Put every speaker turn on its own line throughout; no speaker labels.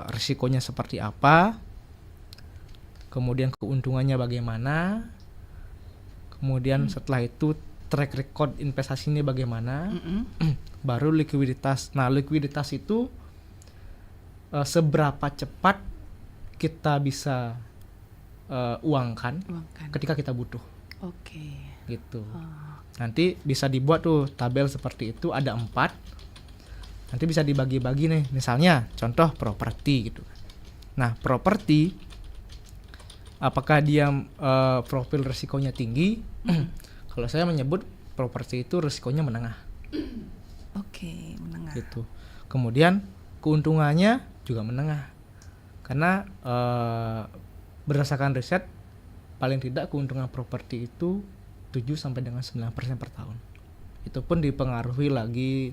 risikonya seperti apa, kemudian keuntungannya bagaimana, kemudian setelah itu track record investasinya bagaimana, baru likuiditas. Nah, likuiditas itu seberapa cepat kita bisa uangkan ketika kita butuh.
Oke.
Gitu. Nanti bisa dibuat tuh tabel seperti itu, ada 4. Nanti bisa dibagi-bagi nih. Misalnya contoh properti gitu. Nah, properti apakah dia profil risikonya tinggi? Kalau saya menyebut properti itu risikonya menengah.
Oke, menengah.
Gitu. Kemudian keuntungannya juga menengah. Karena berdasarkan riset paling tidak keuntungan properti itu 7 sampai dengan 9% per tahun. Itu pun dipengaruhi lagi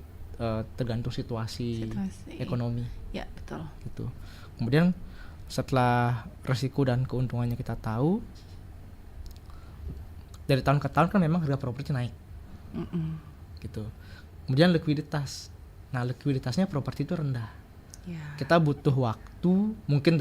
tergantung situasi ekonomi.
Ya, betul.
Gitu. Kemudian setelah risiko dan keuntungannya kita tahu, dari tahun ke tahun kan memang harga properti naik. Gitu. Kemudian likuiditas. Nah, likuiditasnya properti itu rendah.
Ya.
Kita butuh waktu, mungkin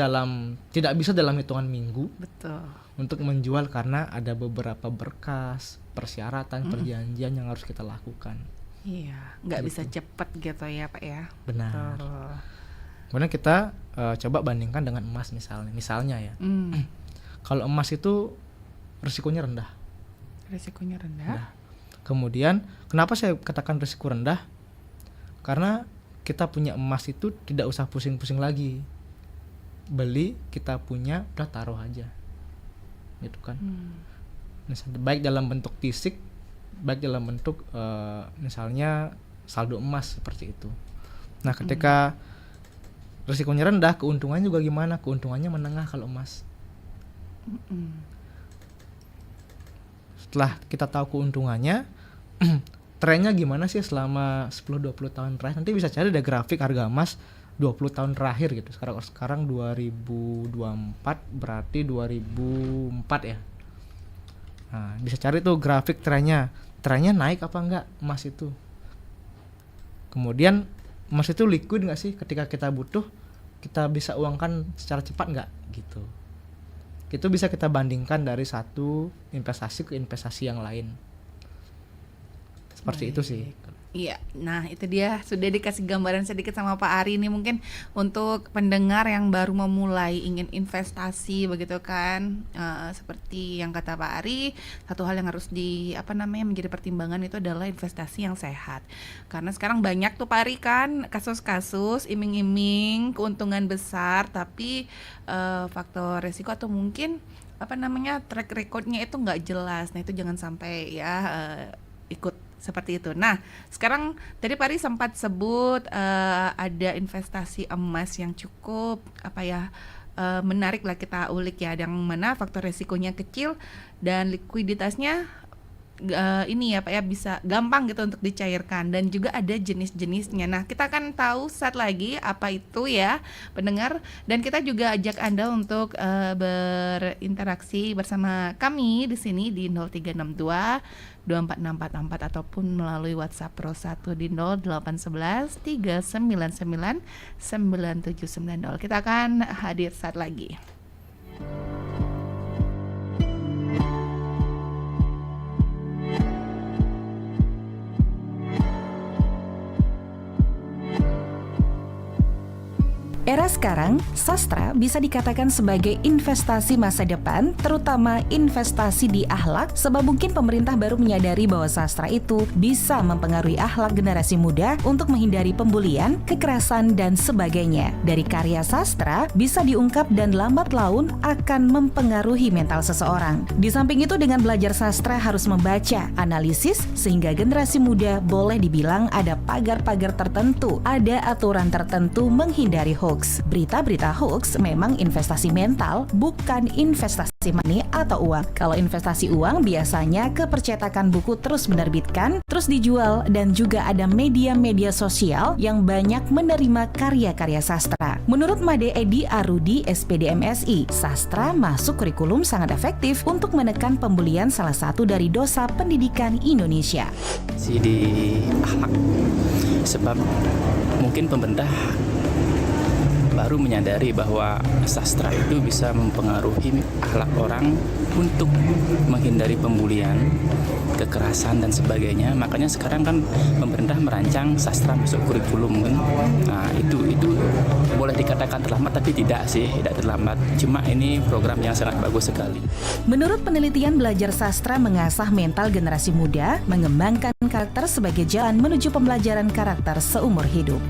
tidak bisa dalam hitungan minggu.
Betul.
Untuk menjual karena ada beberapa berkas, persyaratan, perjanjian yang harus kita lakukan.
Iya, nggak
gitu.
bisa cepat gitu ya Pak ya.
Benar.
Betul.
Kemudian kita coba bandingkan dengan emas misalnya ya. Kalau emas itu risikonya rendah.
Risikonya rendah.
Kemudian kenapa saya katakan risiko rendah? Karena kita punya emas itu tidak usah pusing-pusing lagi. Beli, kita punya, udah taruh aja. Gitu kan. Misalnya, baik dalam bentuk fisik, baik dalam bentuk misalnya saldo emas seperti itu. Nah, ketika risikonya rendah, keuntungannya juga gimana? Keuntungannya menengah kalau emas. Setelah kita tahu keuntungannya, trennya gimana sih selama 10-20 tahun terakhir? Nanti bisa cari ada grafik harga emas 20 tahun terakhir gitu. Sekarang 2024 berarti 2004 ya. Nah, bisa cari tuh grafik trennya. Trennya naik apa enggak emas itu? Kemudian emas itu liquid enggak sih? Ketika kita butuh, kita bisa uangkan secara cepat enggak gitu. Itu bisa kita bandingkan dari satu investasi ke investasi yang lain. Seperti itu sih.
Iya, nah itu dia sudah dikasih gambaran sedikit sama Pak Ari nih, mungkin untuk pendengar yang baru memulai ingin investasi begitu kan, seperti yang kata Pak Ari, satu hal yang harus menjadi pertimbangan itu adalah investasi yang sehat. Karena sekarang banyak tuh Pak Ari kan kasus-kasus iming-iming keuntungan besar, tapi faktor resiko atau mungkin track recordnya itu nggak jelas. Nah itu jangan sampai ya ikut seperti itu. Nah, sekarang tadi Pak Ari sempat sebut ada investasi emas yang cukup menarik lah kita ulik ya, yang mana faktor resikonya kecil dan likuiditasnya bisa gampang gitu untuk dicairkan, dan juga ada jenis-jenisnya. Nah, kita akan tahu saat lagi apa itu ya pendengar, dan kita juga ajak Anda untuk berinteraksi bersama kami di sini di 0362 24644 ataupun melalui WhatsApp Pro 1 di 0811 399 9790. Kita akan hadir saat lagi.
Era sekarang, sastra bisa dikatakan sebagai investasi masa depan, terutama investasi di akhlak, sebab mungkin pemerintah baru menyadari bahwa sastra itu bisa mempengaruhi akhlak generasi muda untuk menghindari pembulian, kekerasan, dan sebagainya. Dari karya sastra, bisa diungkap dan lambat laun akan mempengaruhi mental seseorang. Di samping itu, dengan belajar sastra harus membaca, analisis, sehingga generasi muda boleh dibilang ada pagar-pagar tertentu, ada aturan tertentu menghindari hoax. Berita-berita hoax memang investasi mental, bukan investasi money atau uang. Kalau investasi uang biasanya ke percetakan buku terus menerbitkan, terus dijual, dan juga ada media-media sosial yang banyak menerima karya-karya sastra. Menurut Made Edi Arudi, SPD MSI, sastra masuk kurikulum sangat efektif untuk menekan pembulian, salah satu dari dosa pendidikan Indonesia.
Di akhlak, sebab mungkin pemerintah baru menyadari bahwa sastra itu bisa mempengaruhi akhlak orang untuk menghindari pembulian, kekerasan dan sebagainya. Makanya sekarang kan pemerintah merancang sastra masuk kurikulum kan. Nah, itu boleh dikatakan terlambat tapi tidak sih, tidak terlambat. Cuma ini program yang sangat bagus sekali.
Menurut penelitian, belajar sastra mengasah mental generasi muda, mengembangkan karakter sebagai jalan menuju pembelajaran karakter seumur hidup.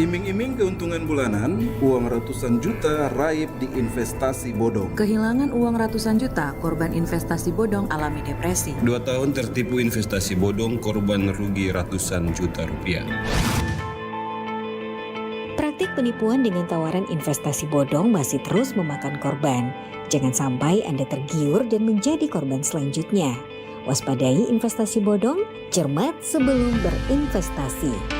Iming-iming keuntungan bulanan, uang ratusan juta raib di investasi bodong.
Kehilangan uang ratusan juta, korban investasi bodong alami depresi.
2 tahun tertipu investasi bodong, korban rugi ratusan juta rupiah.
Praktik penipuan dengan tawaran investasi bodong masih terus memakan korban. Jangan sampai Anda tergiur dan menjadi korban selanjutnya. Waspadai investasi bodong, cermat sebelum berinvestasi.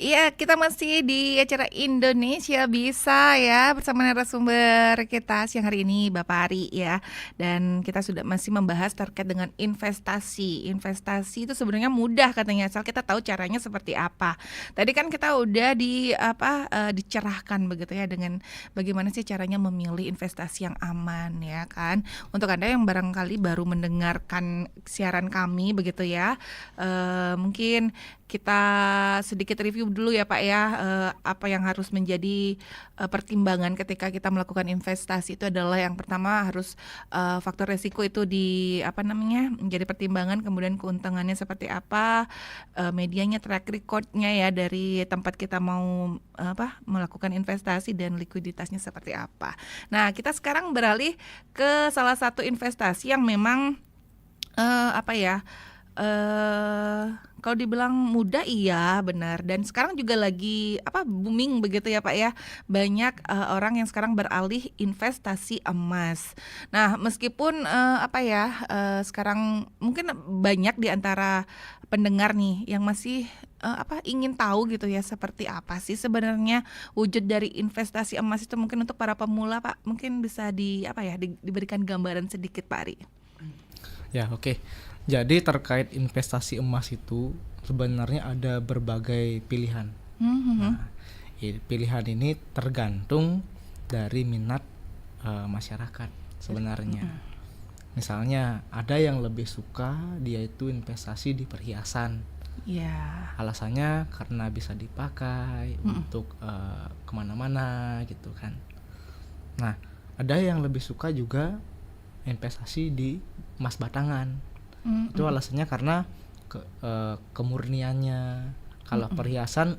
Iya, kita masih di acara Indonesia Bisa ya, bersama narasumber kita siang hari ini Bapak Ari ya. Dan kita sudah masih membahas terkait dengan investasi. Investasi itu sebenarnya mudah katanya, asal kita tahu caranya seperti apa. Tadi kan kita udah dicerahkan begitu ya, dengan bagaimana sih caranya memilih investasi yang aman ya kan. Untuk Anda yang barangkali baru mendengarkan siaran kami begitu ya, mungkin kita sedikit review dulu ya Pak ya, apa yang harus menjadi pertimbangan ketika kita melakukan investasi. Itu adalah yang pertama harus faktor resiko itu menjadi pertimbangan, kemudian keuntungannya seperti apa, medianya, track recordnya ya dari tempat kita mau melakukan investasi, dan likuiditasnya seperti apa. Nah, kita sekarang beralih ke salah satu investasi yang memang kalau dibilang mudah iya benar, dan sekarang juga lagi booming begitu ya Pak ya. Banyak orang yang sekarang beralih investasi emas. Nah, meskipun sekarang mungkin banyak di antara pendengar nih yang masih ingin tahu gitu ya, seperti apa sih sebenarnya wujud dari investasi emas itu. Mungkin untuk para pemula Pak, mungkin bisa diberikan gambaran sedikit Pak Ari.
Ya, oke. Jadi terkait investasi emas itu sebenarnya ada berbagai pilihan. Nah, pilihan ini tergantung dari minat masyarakat sebenarnya. Misalnya ada yang lebih suka dia itu investasi di perhiasan.
Ya.
Alasannya karena bisa dipakai untuk kemana-mana gitu kan. Nah, ada yang lebih suka juga investasi di emas batangan. Itu alasannya karena kemurniannya. Kalau perhiasan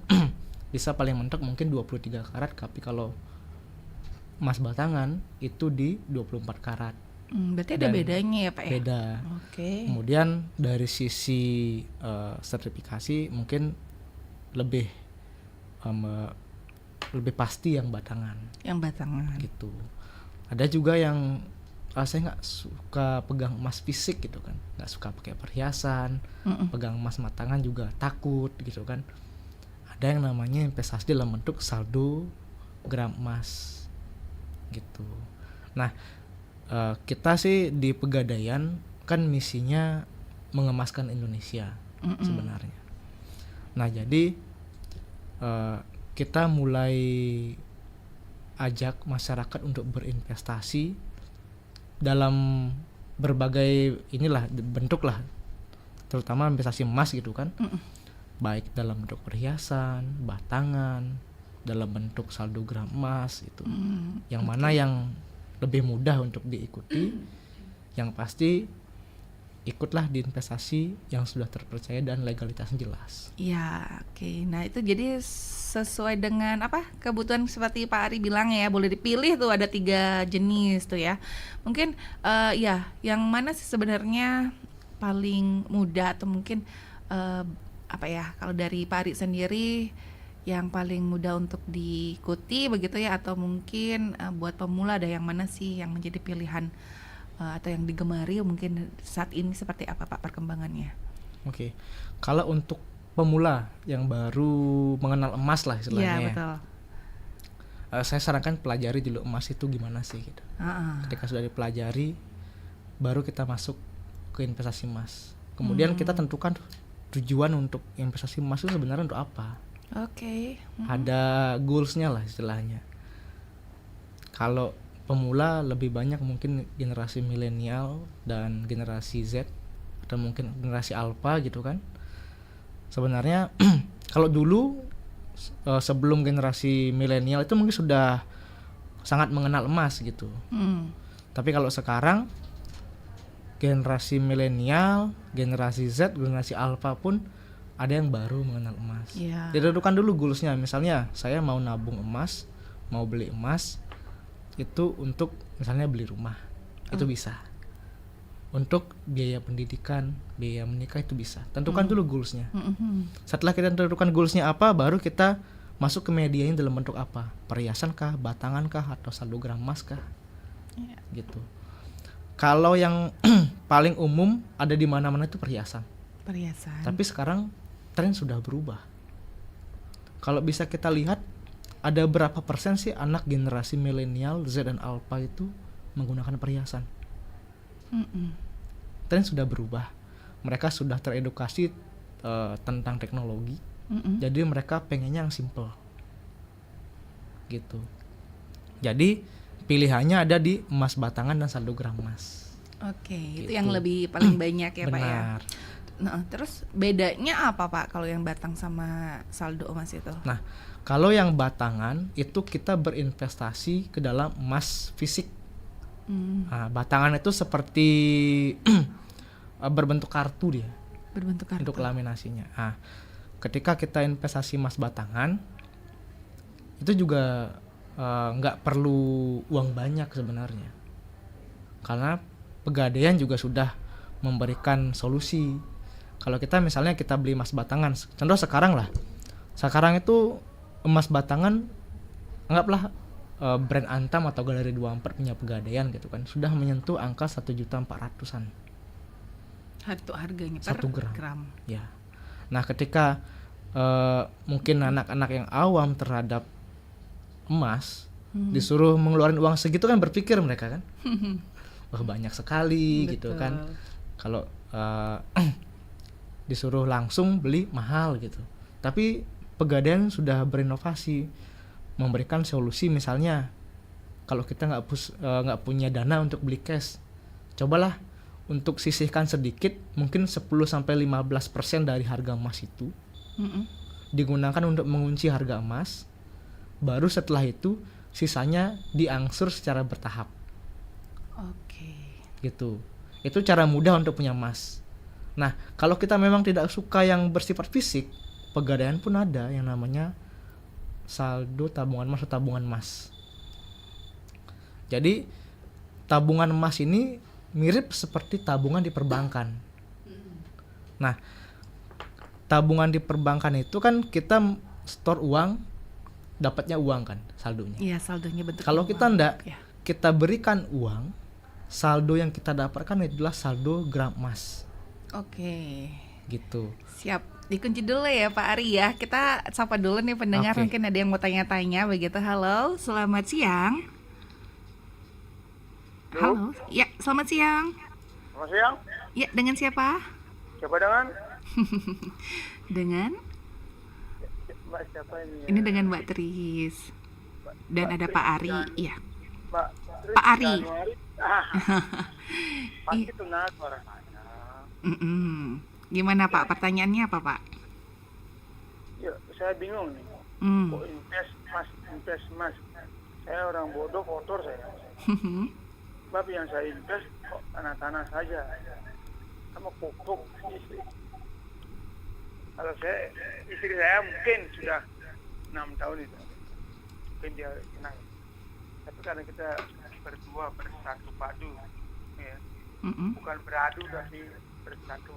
bisa paling mentok mungkin 23 karat, tapi kalau emas batangan itu di 24 karat.
Berarti ada bedanya ya Pak ya?
Beda.
Oke.
Kemudian dari sisi sertifikasi mungkin lebih pasti yang batangan.
Yang batangan.
Gitu. Ada juga yang saya nggak suka pegang emas fisik gitu kan, nggak suka pakai perhiasan, pegang emas batangan juga takut gitu kan. Ada yang namanya investasi dalam bentuk saldo gram emas gitu. Nah, kita sih di Pegadaian kan misinya mengemaskan Indonesia sebenarnya. Nah, jadi kita mulai ajak masyarakat untuk berinvestasi dalam berbagai bentuk lah, terutama investasi emas gitu kan. Baik dalam bentuk perhiasan, batangan, dalam bentuk saldo gram emas itu. Yang mana yang lebih mudah untuk diikuti, yang pasti ikutlah di investasi yang sudah terpercaya dan legalitasnya jelas.
Ya, oke. Nah, itu jadi sesuai dengan kebutuhan seperti Pak Ari bilang ya, boleh dipilih tuh ada 3 jenis tuh ya. Mungkin yang mana sih sebenarnya paling mudah, atau mungkin kalau dari Pak Ari sendiri yang paling mudah untuk diikuti begitu ya, atau mungkin buat pemula ada yang mana sih yang menjadi pilihan atau yang digemari mungkin saat ini, seperti apa Pak perkembangannya?
Oke. Kalau untuk pemula yang baru mengenal emas lah istilahnya.
Iya, betul.
Saya sarankan pelajari dulu emas itu gimana sih gitu. Ketika sudah dipelajari, baru kita masuk ke investasi emas. Kemudian kita tentukan tujuan untuk investasi emas itu sebenarnya untuk apa.
Oke.
Ada goalsnya lah istilahnya. Kalau pemula lebih banyak mungkin generasi milenial dan generasi Z, atau mungkin generasi alpha gitu kan. Sebenarnya kalau dulu sebelum generasi milenial itu mungkin sudah sangat mengenal emas gitu. Tapi kalau sekarang generasi milenial, generasi Z, generasi alpha pun ada yang baru mengenal emas. Ditentukan dulu goalsnya. Misalnya saya mau nabung emas, mau beli emas itu untuk misalnya beli rumah, itu bisa. Untuk biaya pendidikan, biaya menikah itu bisa. Tentukan dulu goalsnya. Setelah kita tentukan goalsnya apa, baru kita masuk ke medianya dalam bentuk apa, perhiasan kah, batangan kah, atau saldo gram emas kah, gitu. Kalau yang paling umum ada di mana-mana itu perhiasan. Tapi sekarang tren sudah berubah. kalau bisa kita lihat ada berapa persen sih anak generasi milenial, Z dan Alpha itu menggunakan perhiasan. Tren sudah berubah, mereka sudah teredukasi tentang teknologi, jadi mereka pengennya yang simple gitu. Jadi pilihannya ada di emas batangan dan saldo gram emas.
Oke, itu
Gitu.
yang lebih paling banyak ya Pak ya.
Benar.
Nah, terus bedanya apa Pak kalau yang batang sama saldo emas itu?
Nah, kalau yang batangan itu kita berinvestasi ke dalam emas fisik. Nah, batangan itu seperti berbentuk kartu dia
Berbentuk kartu.
untuk laminasinya. Nah, ketika kita investasi emas batangan itu juga nggak perlu uang banyak sebenarnya, karena Pegadaian juga sudah memberikan solusi. Kalau kita misalnya kita beli emas batangan, contoh sekarang itu emas batangan anggaplah brand Antam atau Galeri 24 punya Pegadaian gitu kan, sudah menyentuh angka 1.400.000-an
Harganya per
1 gram.
gram.
Ya. Nah, ketika mungkin anak-anak yang awam terhadap emas disuruh mengeluarkan uang segitu kan berpikir mereka kan, wah banyak sekali gitu kan. Kalau disuruh langsung beli mahal gitu. Tapi Pegadaian sudah berinovasi, memberikan solusi, misalnya kalau kita nggak punya dana untuk beli cash, cobalah untuk sisihkan sedikit, mungkin 10-15% dari harga emas itu digunakan untuk mengunci harga emas. Baru setelah itu sisanya diangsur secara bertahap.
Oke.
Gitu. Itu cara mudah untuk punya emas. Nah, kalau kita memang tidak suka yang bersifat fisik, Pegadaian pun ada yang namanya saldo tabungan emas atau tabungan emas. Jadi tabungan emas ini mirip seperti tabungan di perbankan. Nah, tabungan di perbankan itu kan kita store uang, dapatnya uang kan saldonya.
Iya, saldonya bentuk
Kalau
uang.
kita enggak,
Ya.
kita berikan uang, saldo yang kita dapatkan adalah saldo gram emas.
Oke.
Gitu.
Siap. Dikunci dulu ya Pak Ari ya. Kita sapa dulu nih pendengar,
Oke.
mungkin ada yang mau tanya-tanya begitu. Halo, selamat siang. Halo. Ya, selamat siang.
Selamat siang.
Ya, dengan siapa?
Siapa dengan?
Dengan?
Mbak siapa ini?
Ini dengan Mbak Tris. Dan ada Pak Ari. Iya.
Mbak
Pak Ari.
Pasti kenal suaranya.
Gimana Pak? Pertanyaannya apa Pak?
Ya, saya bingung nih. Kok invest mas. Saya orang bodoh, kotor saya. Sebab yang saya invest kok tanah-tanah saja. Sama pupuk istri. Kalau istri saya mungkin sudah 6 tahun itu. Mungkin dia senang. Tapi karena kita berdua bersatu padu, ya. Bukan beradu tapi bersatu.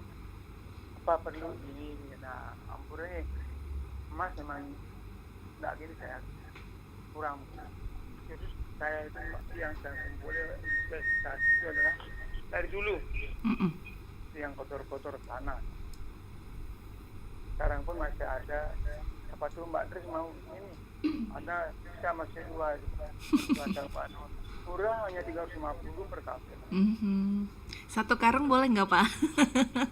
Apa perlu ini? Nah, ampurnya emas memang tidak gini, saya kurang. Jadi saya itu yang saya boleh investasi itu adalah dari dulu yang kotor-kotor tanah. Sekarang pun masih ada. Apa tuh Mbak Tris mau ini? Ada bisa masih dua murah, hanya 350 per kapsul.
Satu karung boleh nggak Pak?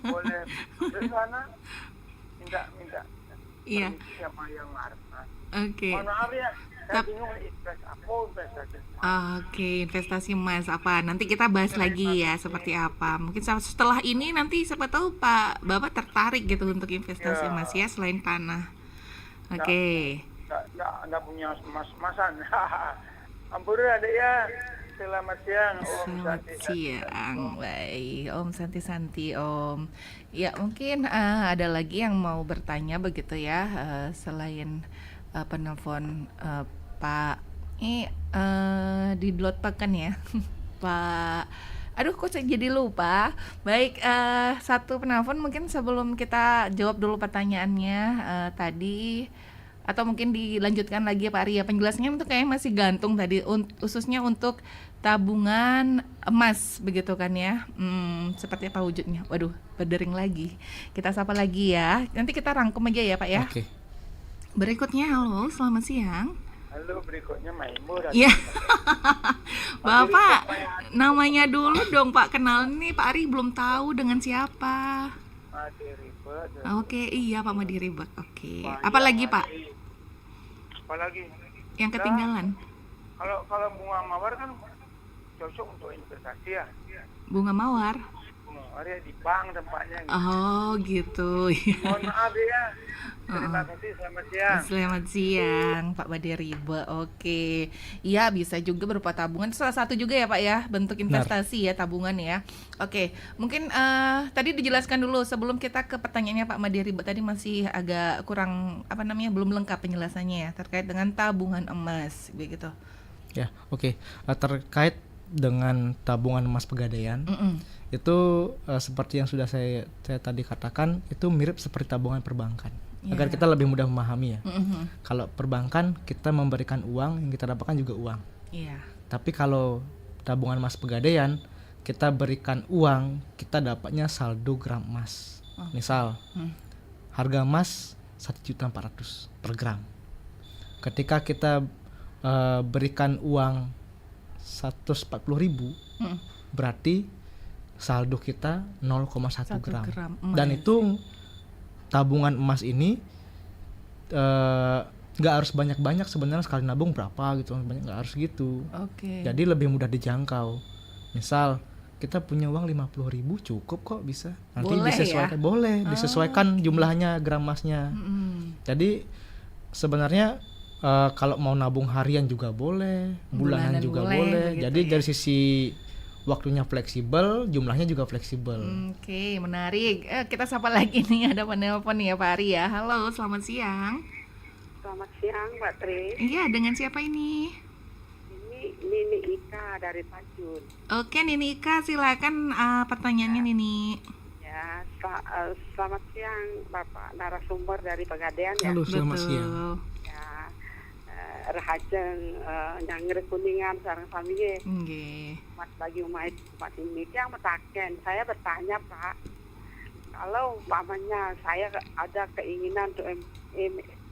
Boleh. Dari sana minta.
Iya.
Siapa yang harus?
Oke.
Mohon maaf ya, saya bingung investasi.
Oke, investasi emas apa? Nanti kita bahas lagi ya seperti apa. Mungkin setelah ini nanti siapa tahu Pak Bapak tertarik gitu untuk investasi emas ya selain tanah. Oke.
Nggak punya emas-emasan. Ampura adek ya. Selamat siang Om
Selamat
Santi.
siang, baik Om Santi Om. Ya mungkin ada lagi yang mau bertanya begitu ya, selain penelpon Pak ini di Dlotpak kan ya Pak. Aduh kok saya jadi lupa. Baik, satu penelpon mungkin sebelum kita jawab dulu pertanyaannya tadi, atau mungkin dilanjutkan lagi ya Pak Ari ya, penjelasannya untuk kayaknya masih gantung tadi, khususnya untuk tabungan emas begitu kan ya, seperti apa wujudnya. Waduh, berdering lagi, kita sapa lagi ya, nanti kita rangkum aja ya Pak ya.
Oke.
Berikutnya, halo, selamat siang.
Halo, berikutnya Maimun.
Iya. Bapak, namanya dulu dong Pak, kenal nih Pak Ari belum tahu dengan siapa.
Madi ribet.
Oke, iya Pak Madi ribet. Oke. Apalagi Pak?
Apalagi?
Yang ketinggalan.
Kalau bunga mawar kan cocok untuk investasi ya.
Bunga mawar.
Bunga mawar ya di bank tempatnya. Gitu.
Oh, gitu.
Mohon maaf ya. Terima kasih, selamat siang.
Selamat siang Pak Madi ribet. Oke. Iya, bisa juga berupa tabungan. Salah satu juga ya Pak ya, bentuk investasi ya, tabungan ya. Oke, mungkin tadi dijelaskan dulu sebelum kita ke pertanyaannya Pak Madi ribet tadi masih agak kurang belum lengkap penjelasannya ya terkait dengan tabungan emas begitu.
Ya, oke. Terkait dengan tabungan emas Pegadaian, itu seperti yang sudah saya tadi katakan, itu mirip seperti tabungan perbankan. Agar kita lebih mudah memahami ya. Kalau perbankan kita memberikan uang, yang kita dapatkan juga uang. Tapi kalau tabungan emas Pegadaian, kita berikan uang, kita dapatnya saldo gram emas. Misal harga emas 1.400.000 per gram. Ketika kita berikan uang 140.000, berarti saldo kita 0,1 gram. Dan itu tabungan emas ini nggak harus banyak-banyak sebenarnya, sekali nabung berapa gitu, nggak harus gitu. Jadi lebih mudah dijangkau. Misal kita punya uang 50.000 cukup kok, bisa nanti
boleh
disesuaikan ya? Boleh disesuaikan jumlahnya gram emasnya. Jadi sebenarnya kalau mau nabung harian juga boleh, bulanan juga boleh. Jadi ya? Dari sisi waktunya fleksibel, jumlahnya juga fleksibel.
Oke, menarik. Kita sapa lagi nih, ada penelpon nih ya Pak Ari ya. Halo, selamat siang.
Selamat siang Mbak Tri.
Iya, dengan siapa ini?
Ini Nini Ika dari Tajun.
Oke, Nini Ika, silakan pertanyaannya Nini.
Ya, selamat siang Bapak narasumber dari Pegadaian ya.
Halo, selamat siang.
Ya, rahajeng nyangre kuningan sareng sami
nggih.
Mas bagi umat ini yang metaken. Saya bertanya Pak, kalau umpamanya saya ada keinginan untuk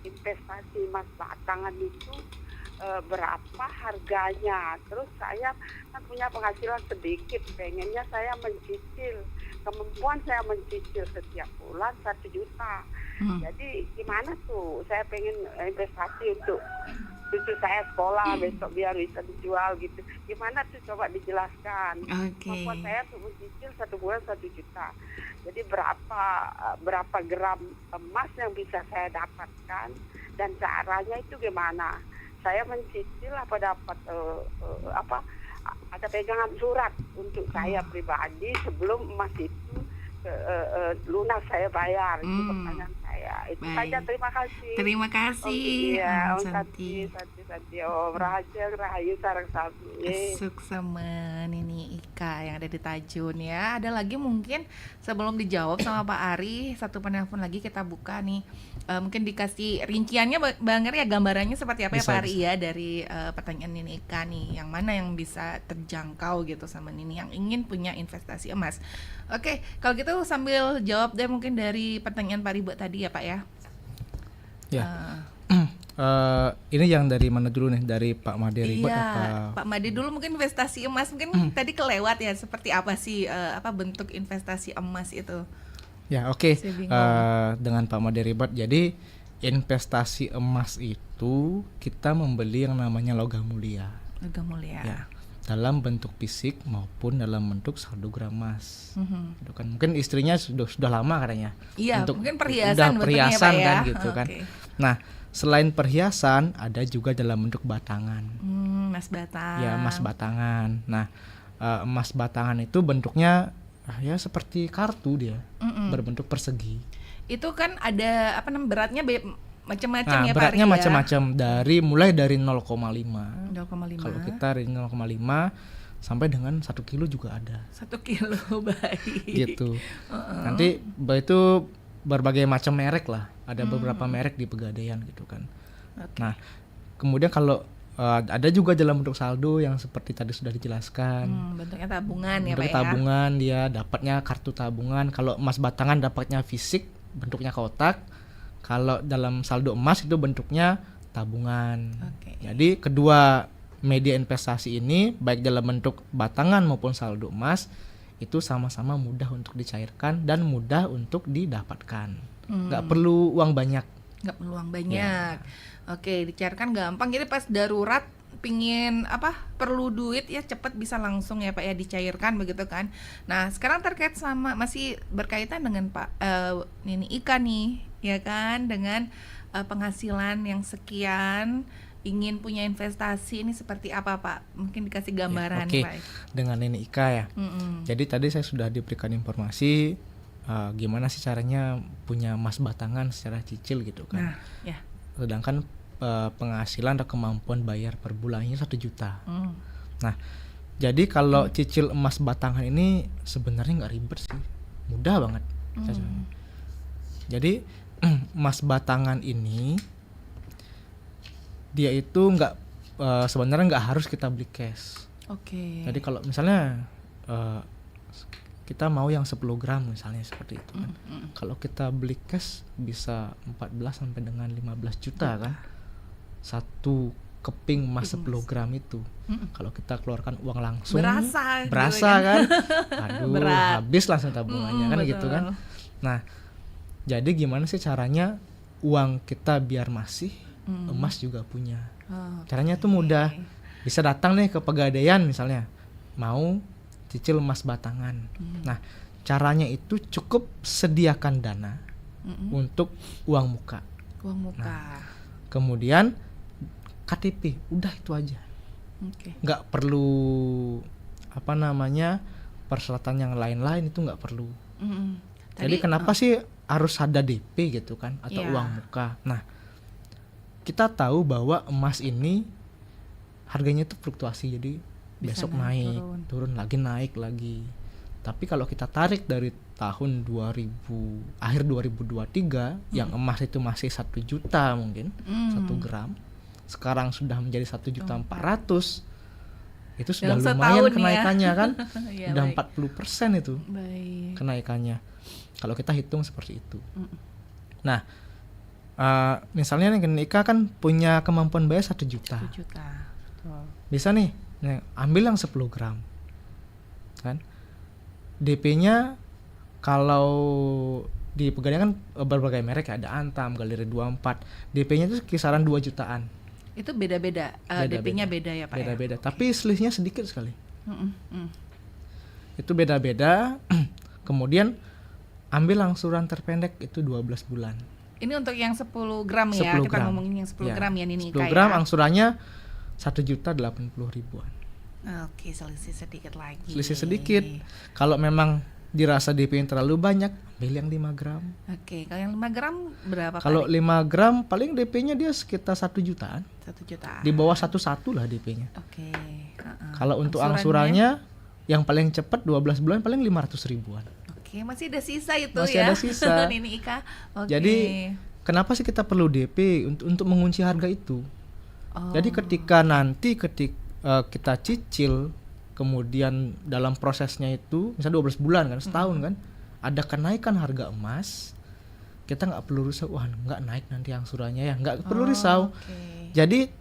investasi emas batangan itu berapa harganya? Terus saya kan punya penghasilan sedikit, pengennya saya mencicil, kemampuan saya mencicil setiap bulan 1 juta. Jadi gimana tuh? Saya pengen investasi untuk cucu saya sekolah besok biar bisa dijual gitu. Gimana tuh, coba dijelaskan. Kemampuan saya untuk mencicil 1 bulan 1 juta. Jadi berapa gram emas yang bisa saya dapatkan dan caranya itu gimana? Saya mencicil apa dapat ada pegangan surat untuk saya pribadi sebelum emas itu lunas saya bayar. Itu pertanyaan saya. Itu saja, terima kasih.
Terima kasih.
Santi Om Rahayu Rahayu sareng sami.
Suksema Nini Ika yang ada di Tajun ya. Ada lagi mungkin sebelum dijawab sama Pak Ari, satu penelpon lagi kita buka nih. Mungkin dikasih rinciannya Bang Ari ya, gambarannya seperti apa bisa, ya Pak Ari ya dari pertanyaan Nini Ika nih. Yang mana yang bisa terjangkau gitu sama Nini yang ingin punya investasi emas. Oke, kalau gitu sambil jawab deh mungkin dari pertanyaan Pak Ribet tadi ya Pak ya.
Ya. Ini yang dari mana dulu nih? Dari Pak Madi Ribet apa?
Pak Madi dulu mungkin investasi emas mungkin tadi kelewat ya, seperti apa sih bentuk investasi emas itu?
Ya, oke. Dengan Pak Madi Ribet, jadi investasi emas itu kita membeli yang namanya logam mulia.
Logam mulia.
Ya. Dalam bentuk fisik maupun dalam bentuk saldo gram emas. Gitu kan. Mungkin istrinya sudah lama katanya.
Iya,
untuk
mungkin perhiasan
perhiasan
ya,
kan gitu kan. Nah, selain perhiasan ada juga dalam bentuk batangan.
Emas batang.
Ya, emas batangan. Nah, emas batangan itu bentuknya ya seperti kartu dia. Berbentuk persegi.
Itu kan ada beratnya macam-macam ya Pak.
Beratnya macam-macam, mulai dari 0,5. Kalau kita dari 0,5 sampai dengan 1 kilo juga ada.
1 kilo, baik.
Gitu. Nanti itu berbagai macam merek lah. Ada beberapa merek di Pegadaian gitu kan. Nah, kemudian kalau ada juga dalam bentuk saldo yang seperti tadi sudah dijelaskan.
Bentuknya tabungan ya Pak ya.
Bentuk tabungan, dia dapatnya kartu tabungan. Kalau emas batangan dapatnya fisik, bentuknya kotak. Kalau dalam saldo emas itu bentuknya tabungan.
Oke.
Jadi kedua media investasi ini baik dalam bentuk batangan maupun saldo emas itu sama-sama mudah untuk dicairkan dan mudah untuk didapatkan. Nggak perlu uang banyak.
Nggak perlu uang banyak. Oke, dicairkan gampang. Jadi pas darurat pingin perlu duit ya cepet bisa langsung ya Pak ya dicairkan begitu kan. Nah sekarang terkait sama masih berkaitan dengan ini Ika nih ya kan, dengan penghasilan yang sekian, ingin punya investasi ini seperti apa Pak? Mungkin dikasih gambaran
Oke.
Pak.
Dengan ini Ika ya. Jadi tadi saya sudah diberikan informasi gimana sih caranya punya emas batangan secara cicil gitu kan.
Nah, ya.
Sedangkan penghasilan atau kemampuan bayar per bulannya 1 juta. Nah, jadi kalau cicil emas batangan ini sebenarnya nggak ribet sih, mudah banget. Jadi emas batangan ini dia itu sebenarnya nggak harus kita beli cash.
Oke.
Jadi kalau misalnya kita mau yang 10 gram misalnya seperti itu kan. Kalau kita beli cash bisa 14 sampai dengan 15 juta kan. Satu keping emas 10 gram itu. Kalau kita keluarkan uang langsung
berasa
gitu kan. Aduh, habis langsung tabungannya kan gitu kan. Nah, jadi gimana sih caranya uang kita biar masih emas juga punya. Caranya tuh mudah. Bisa datang nih ke Pegadaian misalnya, mau cicil emas batangan. Nah, caranya itu cukup sediakan dana untuk uang muka. Nah, kemudian KTP, udah itu aja. Nggak perlu persyaratan yang lain-lain, itu nggak perlu. Jadi kenapa sih harus ada DP gitu kan, atau uang muka? Nah, kita tahu bahwa emas ini harganya itu fluktuasi, jadi
Bisa
besok naik, turun lagi, naik lagi. Tapi kalau kita tarik dari tahun akhir 2023 yang emas itu masih 1 juta mungkin 1 gram, sekarang sudah menjadi 1.400.000, itu sudah
dalam
lumayan
setahun
kenaikannya kan.
Ya,
udah
baik.
40% itu
Baik.
kenaikannya kalau kita hitung seperti itu. Nah, misalnya nih Ika kan punya kemampuan bayar 1 juta.
1 juta. Betul.
Bisa nih, ambil yang 10 gram kan. DP-nya kalau di Pegadaian kan berbagai merek, ada Antam, Galeri 24. DP-nya itu kisaran 2 jutaan.
Itu beda-beda, DP-nya beda ya Pak.
Beda-beda, tapi selisihnya sedikit sekali. Itu beda-beda. Kemudian ambil angsuran terpendek itu 12 bulan.
Ini untuk yang 10 gram ya,
10
kita
gram.
ngomongin yang 10 gram ya Nini
10 gram angsurannya 1.080.000-an.
Oke, selisih sedikit lagi.
Selisih sedikit. Kalau memang dirasa DP yang terlalu banyak, ambil yang 5 gram.
Oke, kalau yang 5 gram berapa Pak?
Kalau 5 gram paling DP-nya dia sekitar 1 jutaan.
1 jutaan.
Di bawah 1,1 lah DP-nya.
Oke.
Kalau untuk angsurannya yang paling cepat 12 bulan paling 500.000-an.
Oke, masih ada sisa itu
masih
ya.
ada sisa.
Nini Ika. Oke.
Jadi kenapa sih kita perlu DP untuk mengunci harga itu? Jadi ketika kita cicil, kemudian dalam prosesnya itu misalnya 12 bulan kan, setahun kan, ada kenaikan harga emas, kita nggak perlu risau, wah nggak naik nanti angsurannya ya, nggak perlu risau. Jadi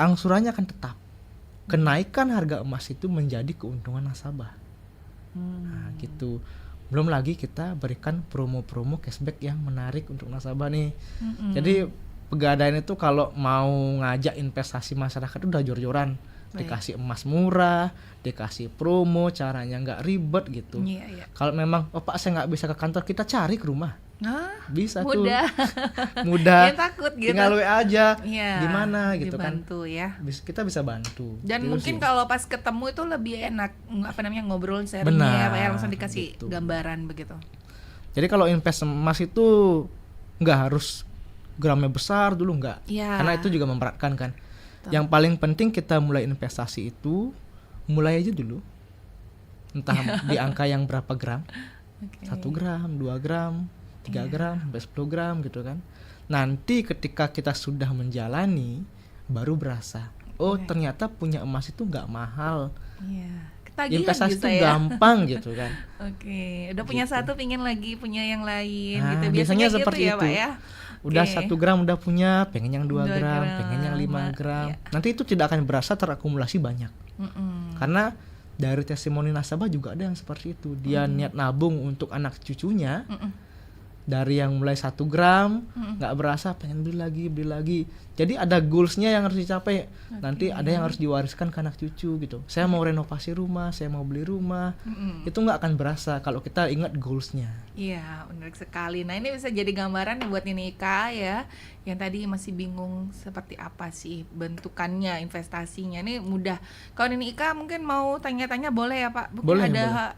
angsurannya akan tetap. Kenaikan harga emas itu menjadi keuntungan nasabah. Nah gitu. Belum lagi kita berikan promo-promo cashback yang menarik untuk nasabah nih. Jadi Pegadaian itu kalau mau ngajak investasi masyarakat itu udah jor-joran. Dikasih emas murah, dikasih promo, caranya nggak ribet gitu. Kalau memang Pak saya nggak bisa ke kantor, kita cari ke rumah. Bisa
mudah.
Tuh mudah.
Ya, takut gitu.
Tinggal WA aja
ya,
gimana gitu
dibantu, kan ya.
Kita bisa bantu.
Dan
gitu
mungkin
sih.
Kalau pas ketemu itu lebih enak ngobrol sharingnya ya, langsung dikasih
gitu.
gambaran begitu.
Jadi kalau invest emas itu nggak harus gramnya besar dulu, nggak
ya.
Karena itu juga memberatkan kan. Yang paling penting kita mulai investasi itu mulai aja dulu, entah di angka yang berapa gram, 1 gram, 2 gram, 3 gram, sampai 10 gram gitu kan. Nanti ketika kita sudah menjalani baru berasa, ternyata punya emas itu nggak mahal. Investasi itu gampang gitu kan.
Udah punya satu pingin lagi punya yang lain gitu.
Biasanya
gitu
seperti
ya
itu.
Pak ya.
Udah 1 gram udah punya, pengen yang 2 gram, pengen yang 5 gram.
Iya.
Nanti itu tidak akan berasa terakumulasi banyak. Karena dari testimoni nasabah juga ada yang seperti itu. Dia niat nabung untuk anak cucunya. Dari yang mulai 1 gram nggak berasa pengen beli lagi. Jadi ada goalsnya yang harus dicapai. Nanti ada yang harus diwariskan ke anak cucu gitu. Saya mau renovasi rumah, saya mau beli rumah. Itu nggak akan berasa kalau kita ingat goalsnya.
Iya, menarik sekali. Nah, ini bisa jadi gambaran nih buat Nini Ika ya, yang tadi masih bingung seperti apa sih bentukannya, investasinya. Ini mudah. Kalau Nini Ika mungkin mau tanya-tanya boleh ya Pak? Mungkin
Boleh,
ada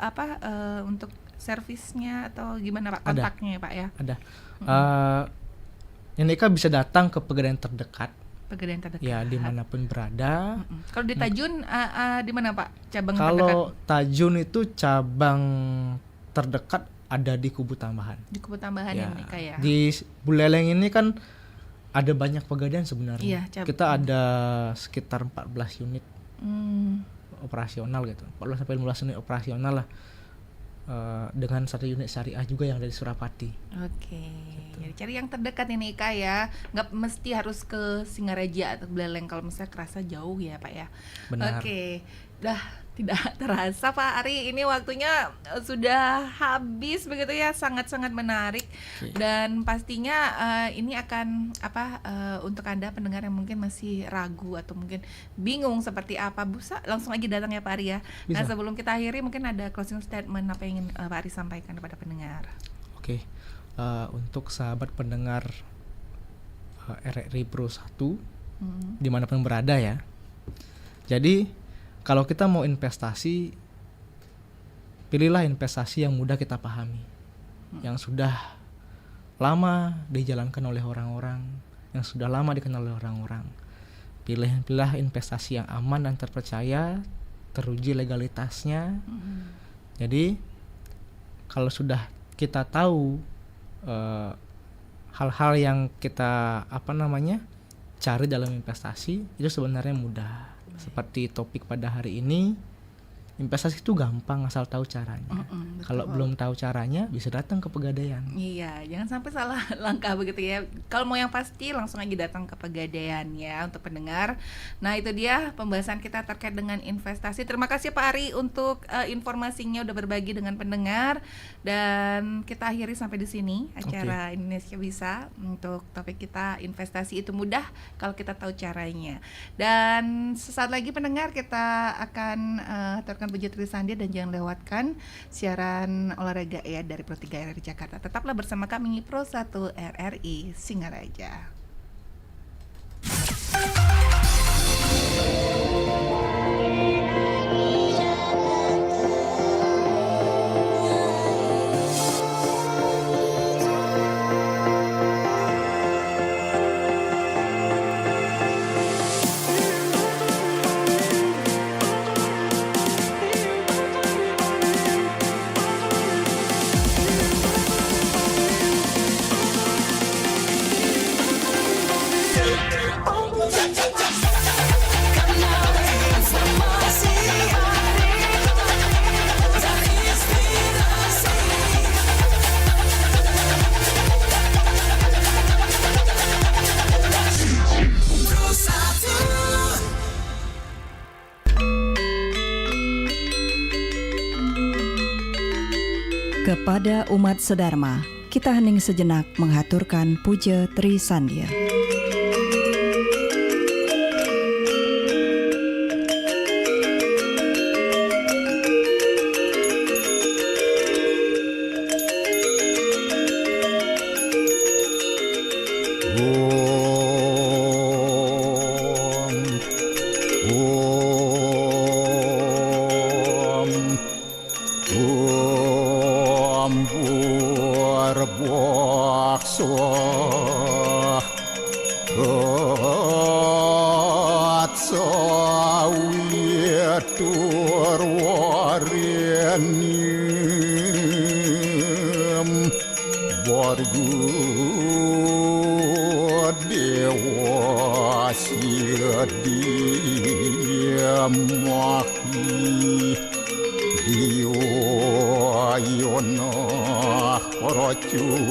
untuk servisnya atau gimana Pak, kontaknya ya Pak ya?
Ada. Nini Ika bisa datang ke Pegadaian terdekat.
Pegadaian terdekat.
Ya, dimanapun berada.
Kalau di Tajun di mana Pak cabang terdekat?
Kalau Tajun itu cabang terdekat ada di Kubu Tambahan.
Di Kubu Tambahan ya, Nini Ika ya.
Di Buleleng ini kan ada banyak pegadaian sebenarnya.
Iya,
kita ada sekitar 14 unit operasional gitu. 14 sampai 15 unit operasional lah. Dengan 1 unit syariah juga yang dari Surapati.
Oke. Jadi cari yang terdekat ini Kak ya. Nggak mesti harus ke Singaraja atau Buleleng kalau misalnya kerasa jauh ya Pak ya.
Benar.
Oke. Tidak terasa Pak Ari, ini waktunya sudah habis begitu ya, sangat-sangat menarik. Dan pastinya ini akan untuk Anda pendengar yang mungkin masih ragu atau mungkin bingung seperti apa, bisa langsung aja datang ya Pak Ari ya.
Bisa.
Nah, sebelum kita akhiri mungkin ada closing statement apa yang ingin Pak Ari sampaikan kepada pendengar.
Oke. Untuk sahabat pendengar RRI Pro 1 dimanapun berada ya. Jadi kalau kita mau investasi, pilihlah investasi yang mudah kita pahami, yang sudah lama dijalankan oleh orang-orang, yang sudah lama dikenal oleh orang-orang. Pilihlah investasi yang aman dan terpercaya, teruji legalitasnya. Jadi kalau sudah kita tahu hal-hal yang kita cari dalam investasi, itu sebenarnya mudah. Seperti topik pada hari ini, investasi itu gampang asal tahu caranya. Kalau belum tahu caranya, bisa datang ke Pegadaian.
Iya, jangan sampai salah langkah begitu ya. Kalau mau yang pasti langsung aja datang ke Pegadaian ya untuk pendengar. Nah, itu dia pembahasan kita terkait dengan investasi. Terima kasih Pak Ari untuk informasinya udah berbagi dengan pendengar, dan kita akhiri sampai di sini acara Indonesia Bisa untuk topik kita, investasi itu mudah kalau kita tahu caranya. Dan sesaat lagi pendengar kita akan aturkan Puji Trisandi, dan jangan lewatkan siaran olahraga ya dari Pro 3 RRI Jakarta. Tetaplah bersama kami Pro 1 RRI Singaraja.
Kepada umat sedharma, kita hening sejenak menghaturkan puja Trisandia.
Diwa yona rocu